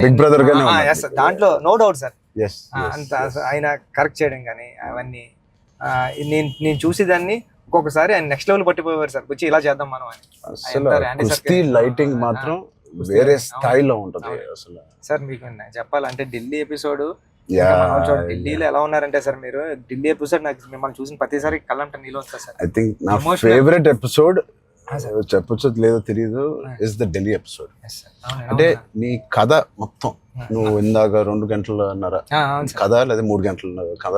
Big brother గానే దాంట్లో no doubt sir. అంత ఆయన కరెక్ట్ చేయడం కానీ అవన్నీ నేను చూసేదాన్ని ఒక్కొక్కసారి ఆయన నెక్స్ట్ లెవెల్ పట్టిపోయారు సార్. వచ్చి ఇలా చేద్దాం మనం అని. అసలు లైటింగ్ మాత్రం వేరే స్థాయిలో ఉంటది అసలు. సార్ మీకు చెప్పాలంటే ఢిల్లీ ఎపిసోడ్ ఢిల్లీలో ఎలా ఉన్నారంటే సార్, మీరు ఢిల్లీ ఎపిసోడ్ నాకు మిమ్మల్ని చూసిన ప్రతిసారి కళ్ళంట నీళ్ళు వస్తా సార్. ఐ థింక్ నా ఫేవరెట్ ఎపిసోడ్ చెప్పొచ్చు లేదో తెలియదు ఇస్ ద ఢిల్లీ ఎపిసోడ్. అంటే నీ కథ మొత్తం నువ్వు ఇందాక 2 గంటలన్నర కథ లేదా 3 గంటల కథ,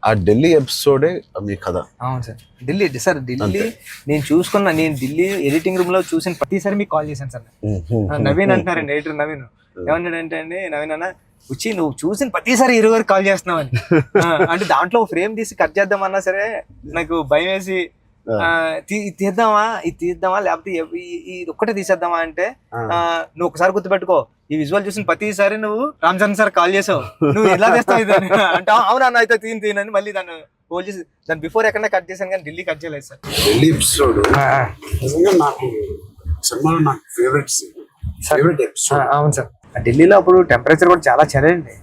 ఆ ఢిల్లీ ఎపిసోడే మీ కథ. అవును సార్. ఢిల్లీ నేను ఢిల్లీ ఎడిటింగ్ రూమ్ లో చూసిన ప్రతిసారి మీకు కాల్ చేశాను సార్. నవీన్ అంటున్నారండి, ఎడిటర్ నవీన్ ఏమన్నాడంటే అండి, నవీన్ అన్న వచ్చి నువ్వు చూసిన ప్రతిసారి 20 వరకు కాల్ చేస్తున్నావు అని. అంటే దాంట్లో ఫ్రేమ్ తీసి కట్ చేద్దామన్నా సరే నాకు భయం వేసి తీద్దామా లేకపోతే ఇది ఒక్కటే తీసేద్దామా అంటే, నువ్వు ఒకసారి గుర్తుపెట్టుకో, ఈ విజువల్ చూసిన ప్రతిసారి నువ్వు రామ్ చరణ్ సార్ కాల్ చేసావు, నువ్వు ఎలా చేస్తావు ఇది అంటే అవునా అయితే తీయని మళ్ళీ దాన్ని హోల్డ్ చేసి దాని బిఫోర్ ఎక్కడన్నా కట్ చేశాను కానీ ఢిల్లీ కట్ చేయలేదు సార్. ఢిల్లీ ఎపిసోడ్ నాకు సినిమాలో నాకు ఫేవరెట్ ఎపిసోడ్. అవును సార్. ఢిల్లీలో అప్పుడు టెంపరేచర్ కూడా చాలా చలి అండి.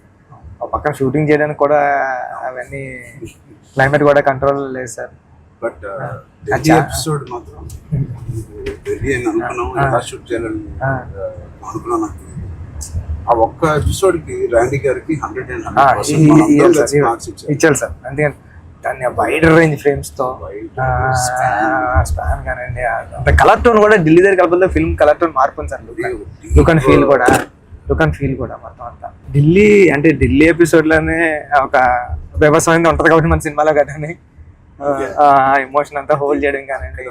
పక్కన షూటింగ్ చేయడానికి కూడా అవన్నీ క్లైమేట్ కూడా కంట్రోల్ లేదు సార్. బట్ ఎపిసోడ్ మాత్రం ఎలా షూట్ చేయాలని అనుకున్నాను. ఆ ఒక్క ఎపిసోడ్ కి రాండీ గారికి 100% ఇచ్చారు సార్. అందుకని దాన్ని వైడ్ రేంజ్ ఫ్రేమ్స్ తో స్పాన్ కానండి, అంత కలర్ టోన్ కూడా ఢిల్లీ దగ్గర కలపలే ఫిల్మ్ కలర్ టోన్ మార్పు సార్. లుక్ అండ్ ఫీల్ కూడా మొత్తం అంతా ఢిల్లీ ఎపిసోడ్ లోనే ఒక వ్యవసాయం ఉంటది కాబట్టి మన సినిమాలో కదా ఎమోషన్ అంతా హోల్డ్ చేయడం కానండి.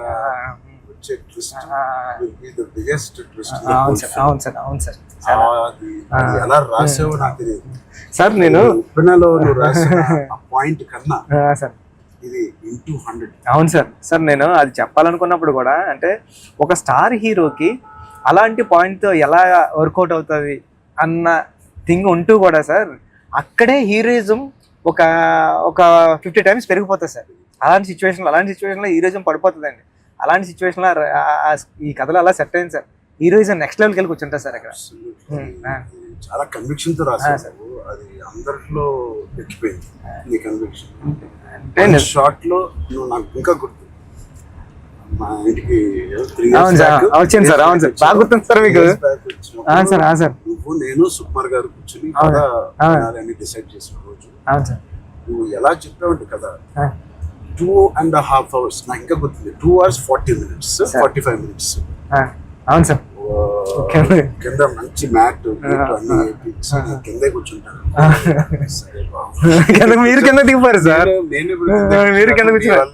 అవును సార్. సార్ నేను పాయింట్ కన్నా సార్ ఇది ఇంటూ 100. అవును సార్ నేను అది చెప్పాలనుకున్నప్పుడు కూడా అంటే ఒక స్టార్ హీరోకి అలాంటి పాయింట్తో ఎలా వర్కౌట్ అవుతుంది అన్న థింగ్ ఉంటూ కూడా సార్ అక్కడే హీరోయిజం ఒక 50 టైమ్స్ పెరిగిపోతుంది సార్. అలాంటి సిచ్యువేషన్లో హీరోయిజం పడిపోతుందండి. అలాంటి సిచ్యువేషన్లో ఈ కథలో అలా సెట్ అయింది సార్. హీరోయిజం నెక్స్ట్ లెవెల్కి వెళ్ళి కూర్చుంటారు సార్ అక్కడ. చాలా కన్విక్షన్ తో రాశారు. అది అందరిలో ఎక్కిపోయింది నీ కన్విక్షన్. షార్ట్ లో నువ్వు నాకు ఇంకా గుర్తు, మా ఇంటికి వచ్చింది సార్. అవును సార్, బాగా గుర్తుంది సార్ మీకు. నువ్వు నేను సుకుమార్ గారు కూర్చుని డిసైడ్ చేసిన రోజు నువ్వు ఎలా చెప్పావంటే కదా 2.5 hours నాకు ఇంకా గుర్తుంది. 2 hours 40 minutes 45 minutes. అవును సార్. కింద మంచి మ్యాట్ అన్ని కిందే కూర్చుంటాను. మీరు కింద దిగిపోయారు సార్. మీరు కింద కూర్చున్నారు.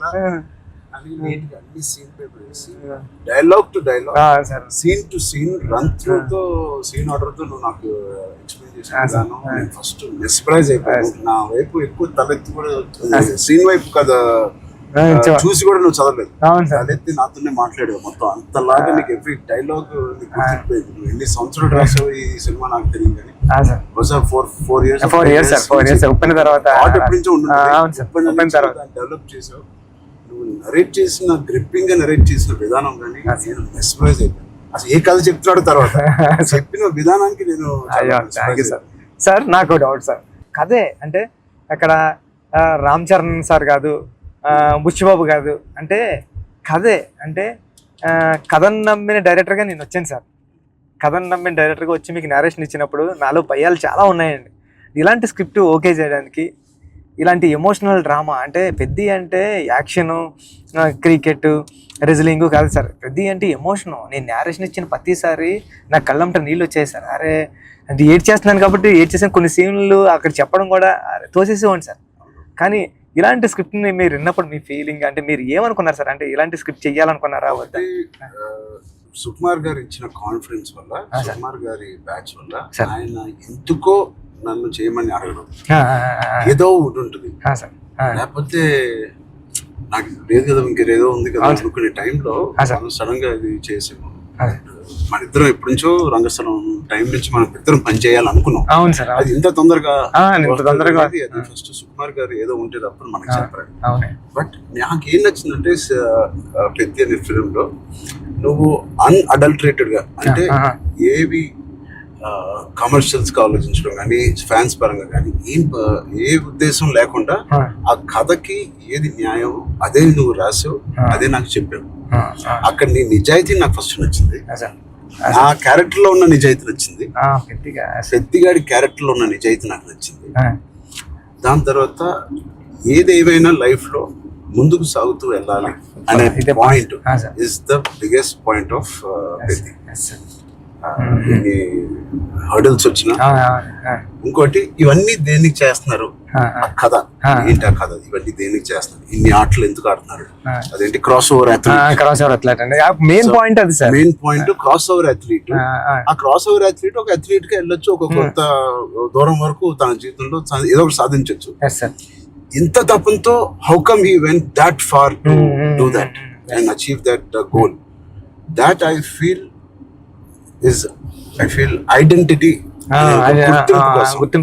అన్ని సీన్ పేపర్ వేసి dialogue to dialogue, scene to scene, run through తో సీన్ ఆర్డర్ తో నువ్వు నాకు ఎక్స్ప్లెయిన్ చేసాను. నేను ఫస్ట్ మెస్ప్రైజ్ అయిపోయాను. నా వైపు ఎక్కువ తలెత్తి కూడా సీన్ వైపు కదా చూసి కూడా నువ్వు చదవలేదు. తలెత్తి నాతోనే మాట్లాడావు మొత్తం. అంతలాగా నీకు ఎవ్రీ డైలాగ్ నీకు గుర్తుపోయింది. నువ్వు ఎన్ని సంవత్సరాలు రాసావు ఈ సినిమా నాకు తెలియదు కానీ బహుశా 4 years డెవలప్ చేసావు. నువ్వు నరేట్ చేసిన గ్రిప్పింగ్ గా నరేట్ చేసిన విధానం కానీ నేను మెస్ప్రైజ్ అయిపోయాను. అసలు ఏ కథ చెప్తున్నాడు తర్వాత చెప్పిన విధానానికి నేను సార్. నాకు డౌట్ సార్, కథే అంటే అక్కడ రామ్ చరణ్ సార్ కాదు, బుచ్చిబాబు కాదు, అంటే కథే అంటే కథను నమ్మిన డైరెక్టర్గా నేను వచ్చాను సార్. కథను నమ్మిన డైరెక్టర్గా వచ్చి మీకు నేరేషన్ ఇచ్చినప్పుడు నాలో భయాలు చాలా ఉన్నాయండి. ఇలాంటి స్క్రిప్ట్ ఓకే చేయడానికి, ఇలాంటి ఎమోషనల్ డ్రామా అంటే పెద్ది అంటే యాక్షను, క్రికెట్, రెజ్లింగ్ కాదు సార్. పెద్ది అంటే ఎమోషను. నేను నేరేషన్ ఇచ్చిన ప్రతిసారి నాకు కళ్ళంట నీళ్ళు వచ్చాయి సార్. అరే అంటే ఏడ్ చేస్తున్నాను కాబట్టి ఏడ్ చేసిన కొన్ని సీన్లు అక్కడ చెప్పడం కూడా తోసేసేవాడిని సార్. కానీ ఇలాంటి స్క్రిప్ట్ని మీరు విన్నప్పుడు మీ ఫీలింగ్ అంటే మీరు ఏమనుకున్నారు సార్? అంటే ఇలాంటి స్క్రిప్ట్ చెయ్యాలనుకున్నారా వద్దా? సుకుమార్ గారు ఇచ్చిన కాన్ఫిడెన్స్ వల్ల, సుకుమార్ గారి బ్యాచ్ వల్ల ఆయన ఎందుకో నన్ను చేయమని అడగడం ఏదో ఉంటుంది. లేకపోతే నాకు లేదు కదా ఇంకేదో ఉంది కదా అనుకునే టైంలో సడన్ గా ఇది చేసాము. మన ఇద్దరం ఎప్పటి నుంచో రంగస్థలం టైం నుంచి మనం ఇద్దరం పని చేయాలనుకున్నాం. అది ఇంత తొందరగా ఫస్ట్ సుకుమార్ గారు ఏదో ఉంటే తప్ప మనకు చెప్పారు. బట్ నాకు ఏం నచ్చిందంటే పెద్ద అనే ఫిలిం లో నువ్వు అన్అడల్టరేటెడ్ గా అంటే ఏవి కమర్షియల్స్ గా ఆలోచించడం కానీ ఫ్యాన్స్ పరంగా కానీ ఏ ఉద్దేశం లేకుండా ఆ కథకి ఏది న్యాయం అదే నువ్వు రాసావు, అదే నాకు చెప్పావు. అక్కడ నీ నిజాయితీ నాకు ఫస్ట్ నచ్చింది. ఆ క్యారెక్టర్ లో ఉన్న నిజాయితీ నచ్చింది. పెద్దిగాడి క్యారెక్టర్ లో ఉన్న నిజాయితీ నాకు నచ్చింది. దాని తర్వాత ఏదేమైనా లైఫ్ లో ముందుకు సాగుతూ వెళ్ళాలి అనే point is the biggest point of Peddi. Hurdles వచ్చిన ఇంకోటి ఇవన్నీ దేనికి చేస్తున్నారు, కథ ఏంటి, ఆ కథ ఇవన్నీ దేనికి చేస్తున్నారు, ఇన్ని ఆటలు ఎందుకు ఆడుతున్నారు, అదేంటి cross over athlete. Main point అది sir. Main point cross over athlete. ఆ క్రాస్ ఓవర్ అథ్లీట్ ఒక అథ్లీట్ గా వెళ్ళొచ్చు, ఒక కొంత దూరం వరకు తన జీవితంలో ఏదో ఒకటి సాధించవచ్చు. ఇంత తపంతో how come he went that far to do that and achieve that goal. That I feel identity.